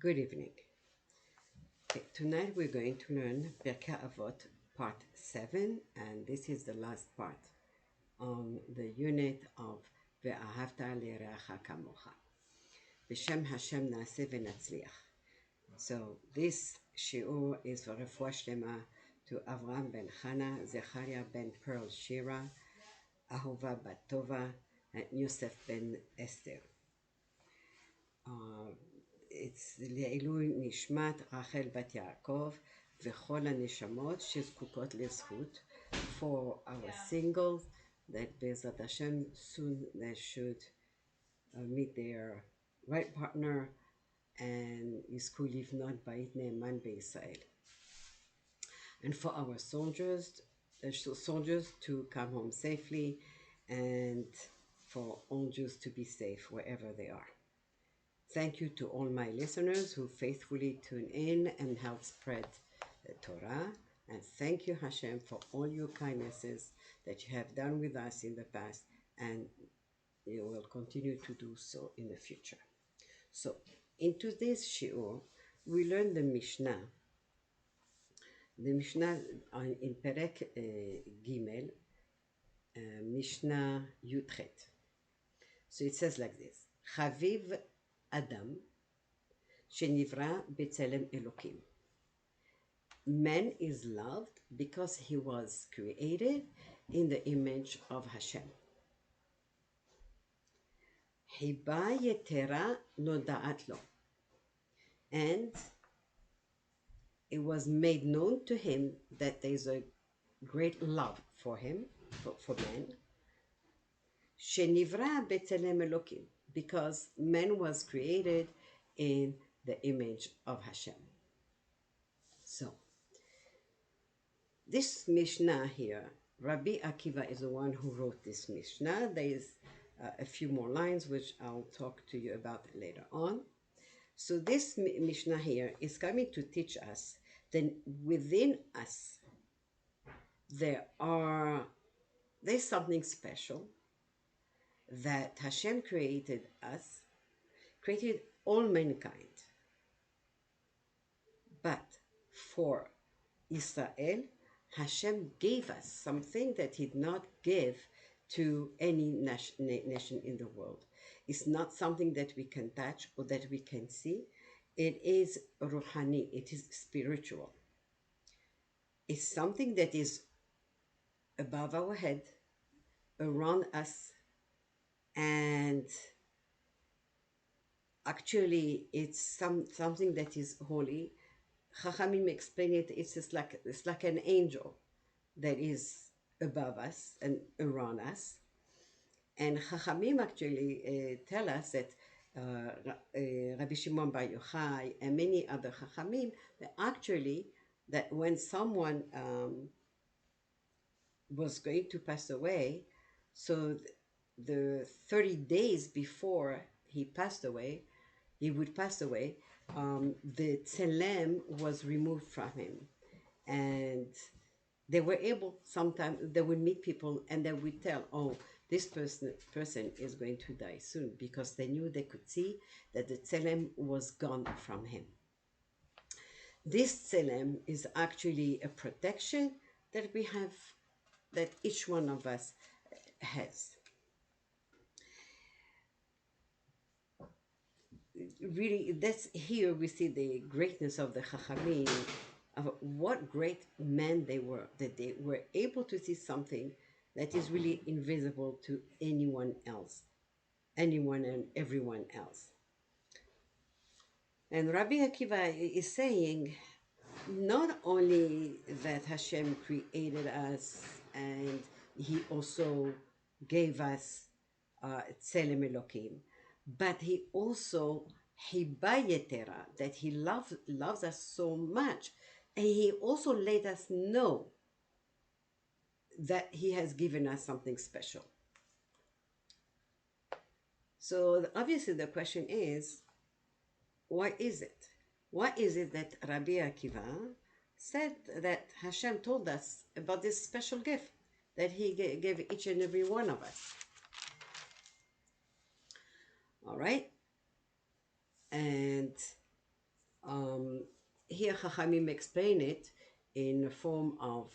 Good evening. Okay, tonight we're going to learn Pirkei Avot part 7, and this is the last part on the unit of VeAhavta L'Reyacha Kamocha. B'Shem Hashem Naaseh V'Natzliach. So this shiur is for refuah shlema to Avraham ben Chana, Zechariah ben Pearl Shira, Ahova bat Tova, and Yosef ben Esther. It's לעילוי נשמת רחל בת יעקב וכל הנשמות שזקוקות לזכות, for our singles that בעזרת Hashem soon they should meet their right partner and יזכו לבנות בית נאמן בישראל. And for our soldiers, the soldiers to come home safely, and for all Jews to be safe wherever they are. Thank you to all my listeners who faithfully tune in and help spread the Torah. And thank you, Hashem, for all your kindnesses that you have done with us in the past, and you will continue to do so in the future. So, in today's shiur, we learn the Mishnah. The Mishnah in Perek Gimel, Mishnah Yudchet. So it says like this: Chaviv Adam שנברא בצלם אלוקים. Man is loved because he was created in the image of Hashem. חיבה יתרה נודעת לו. And it was made known to him that there is a great love for him, for man. שנברא בצלם אלוקים, because man was created in the image of Hashem. So, this Mishnah here, Rabbi Akiva is the one who wrote this Mishnah. There is a few more lines which I'll talk to you about later on. So this Mishnah here is coming to teach us that within us there's something special, that Hashem created us, created all mankind. But for Israel, Hashem gave us something that He did not give to any nation in the world. It's not something that we can touch or that we can see. It is ruhani, it is spiritual. It's something that is above our head, around us, and actually it's something that is holy. Chachamim explain it, it's like an angel that is above us and around us. And Chachamim actually tell us that Rabbi Shimon Bar Yochai and many other Chachamim, that when someone was going to pass away, so the 30 days before he would pass away, the tzelem was removed from him. And they were able, sometimes they would meet people and they would tell, oh, this person is going to die soon, because they knew, they could see that the tzelem was gone from him. This tzelem is actually a protection that we have, that each one of us has. Really, that's here we see the greatness of the Chachamim, of what great men they were, that they were able to see something that is really invisible to anyone and everyone else. And Rabbi Akiva is saying, not only that Hashem created us and He also gave us Tzelem Elokim, but He also Hiba Yetera, that He loves us so much, and He also let us know that He has given us something special. So obviously the question is, why is it? Why is it that Rabbi Akiva said that Hashem told us about this special gift that He gave each and every one of us? All right? And here Chachamim explain it in the form of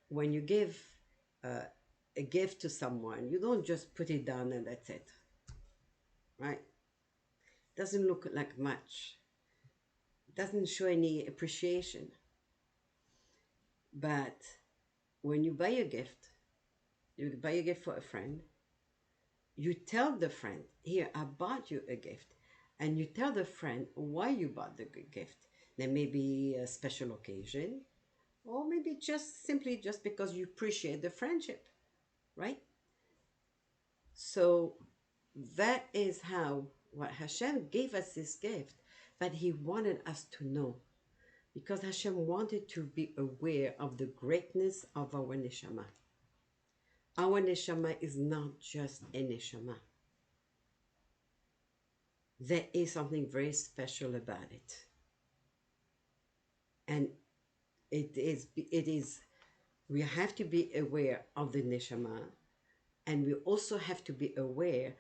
when you give uh, a gift to someone, you don't just put it down and that's it, right? Doesn't look like much, doesn't show any appreciation. But when you buy a gift, you buy a gift for a friend, you tell the friend, here, I bought you a gift. And you tell the friend why you bought the gift. There may be a special occasion, or maybe just simply just because you appreciate the friendship, right? So that is how what Hashem gave us this gift, but He wanted us to know, because Hashem wanted to be aware of the greatness of our neshama. Our neshama is not just a neshama. There is something very special about it. And it is we have to be aware of the neshama, and we also have to be aware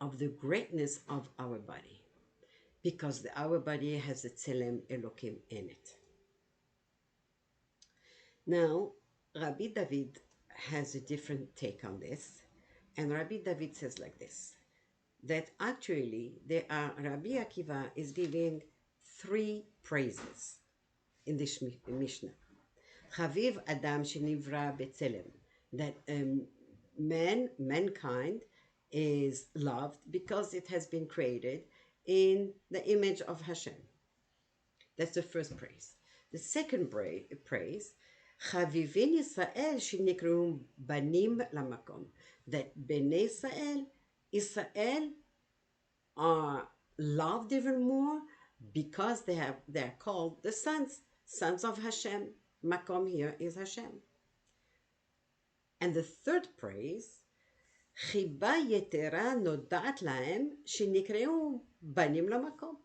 of the greatness of our body, because our body has a tzelem Elokim in it. Now, Rabbi David has a different take on this, and Rabbi David says like this, that actually Rabbi Akiva is giving three praises in this Mishnah. Chaviv Adam Shenivra B'Tzelem, that mankind is loved because it has been created in the image of Hashem. That's the first praise. The second praise, Chavivin Yisrael Shenikru Banim Lamakom, that Bnei Israel are loved even more because they're called the sons of Hashem. Makom here is Hashem. And the third praise, Chiba Yetera Nodat Lahem Shenikreu Banim Lamakom.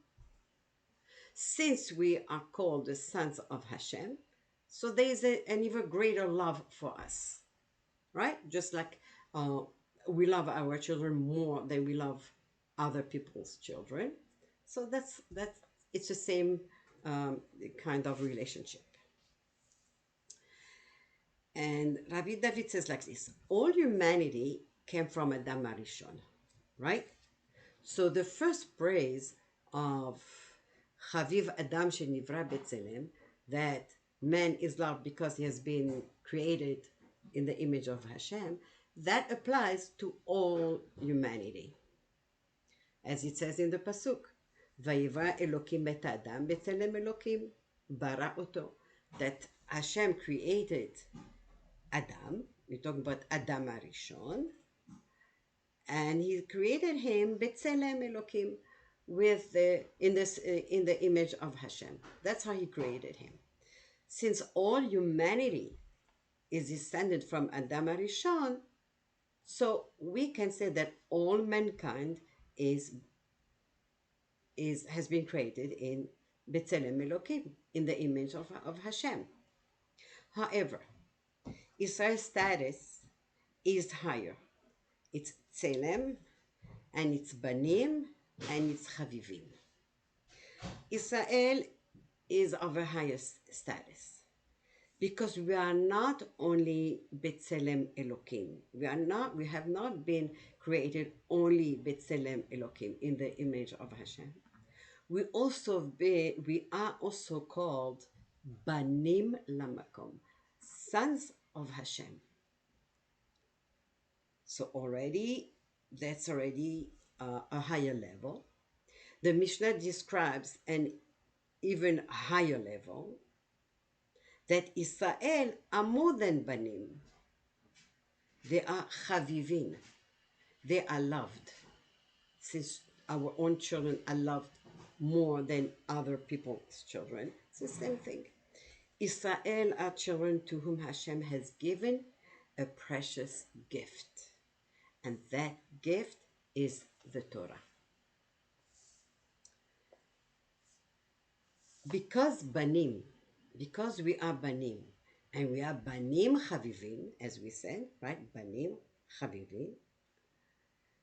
Since we are called the sons of Hashem, so there is an even greater love for us, right? Just like we love our children more than we love other people's children. So that's it's the same kind of relationship. And Rabbi David says like this, all humanity came from Adam Arishon, right? So the first praise of Chaviv Adam Shenivra B'Tzelem, that man is loved because he has been created in the image of Hashem, that applies to all humanity. As it says in the Pasuk, Vayivra Elokim et Adam B'Tzelem Elokim bara oto, that Hashem created Adam, we're talking about Adam Arishon, and He created him B'Tzelem Elokim, in the image of Hashem. That's how He created him. Since all humanity is descended from Adam Arishon, so we can say that all mankind has been created in B'Tzelem Elokim, in the image of Hashem. However, Israel's status is higher. It's Tzelem, and it's Banim, and it's Chavivim. Israel is of a higher status, because we are not only B'Tzelem Elokim. We have not been created only B'Tzelem Elokim, in the image of Hashem. We are also called Banim Lamakom, sons of Hashem. So that's already a higher level. The Mishnah describes an even higher level, that Israel are more than Banim. They are Chavivin. They are loved. Since our own children are loved more than other people's children, it's the same thing. Israel are children to whom Hashem has given a precious gift. And that gift is the Torah. Because we are Banim, and we are Banim Chavivin, as we said, right? Banim Chavivin.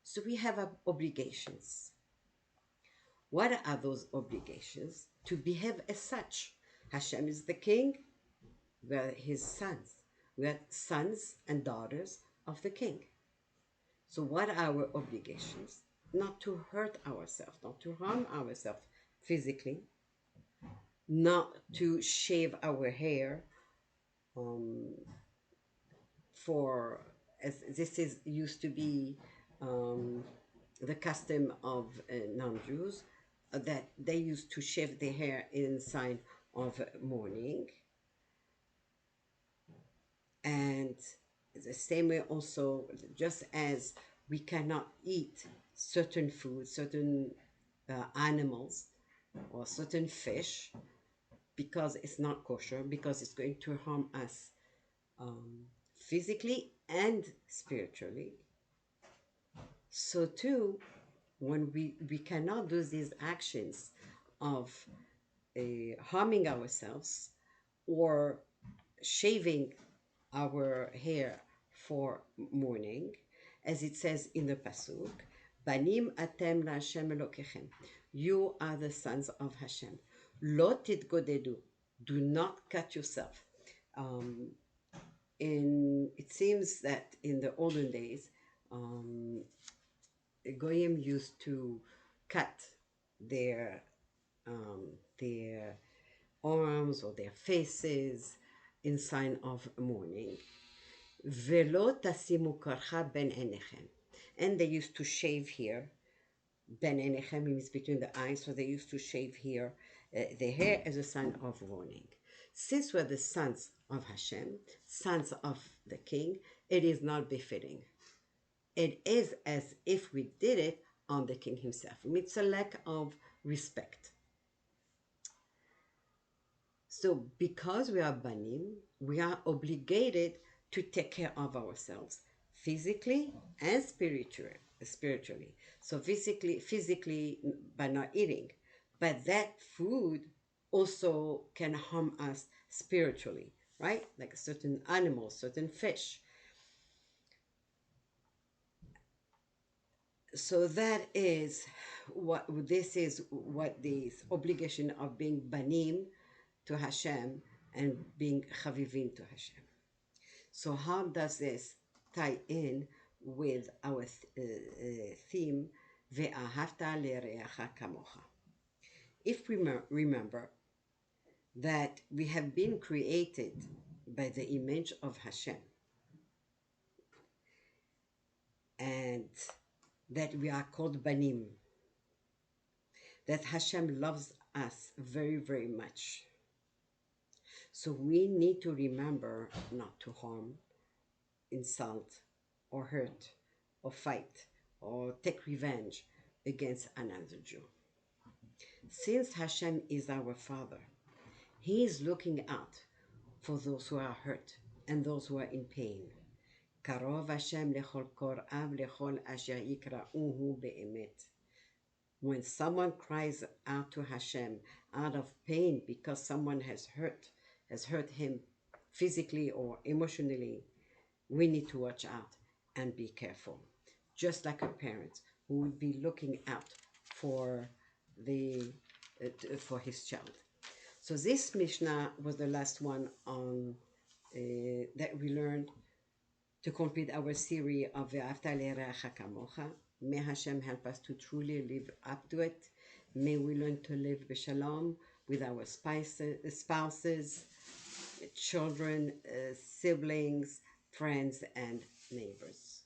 So we have obligations. What are those obligations? To behave as such. Hashem is the king, we are his sons. We are sons and daughters of the king. So, what are our obligations? Not to hurt ourselves, not to harm ourselves physically, not to shave our hair for, as this is used to be the custom of non-Jews, that they used to shave their hair in sign of mourning. And the same way also, just as we cannot eat certain food, certain animals, or certain fish, because it's not kosher, because it's going to harm us physically and spiritually. So too, when we cannot do these actions of harming ourselves or shaving our hair for mourning, as it says in the pasuk, "Banim atem laHashem Elokechem." You are the sons of Hashem. Lo titgodedu. Do not cut yourself. It seems that in the olden days, Goyim used to cut their their arms or their faces in sign of mourning. Velo tasimu karcha ben enechem. And they used to shave here. Ben enechem means between the eyes, so they used to shave here the hair as a sign of mourning. Since we're the sons of Hashem, sons of the king, it is not befitting. It is as if we did it on the king himself. It's a lack of respect. So because we are banim, we are obligated to take care of ourselves physically and spiritually. So physically by not eating, but that food also can harm us spiritually, right? Like certain animals, certain fish. So that is what this obligation of being banim to Hashem and being chavivim to Hashem. So how does this tie in with our theme, VeAhavta L'Reyacha Kamocha? If we remember that we have been created by the image of Hashem, and that we are called Banim, that Hashem loves us very, very much. So we need to remember not to harm, insult, or hurt, or fight, or take revenge against another Jew. Since Hashem is our Father, He is looking out for those who are hurt and those who are in pain. Karov Hashem lechol kor'av lechol asher yikra'uhu be'emet. When someone cries out to Hashem out of pain because someone has hurt him physically or emotionally, we need to watch out and be careful. Just like a parent who would be looking out for his child. So this Mishnah was the last one on that we learned to complete our series of VeAhavta L'Reyacha Kamocha. May Hashem help us to truly live up to it. May we learn to live b'shalom with our spouses, children, siblings, friends, and neighbors.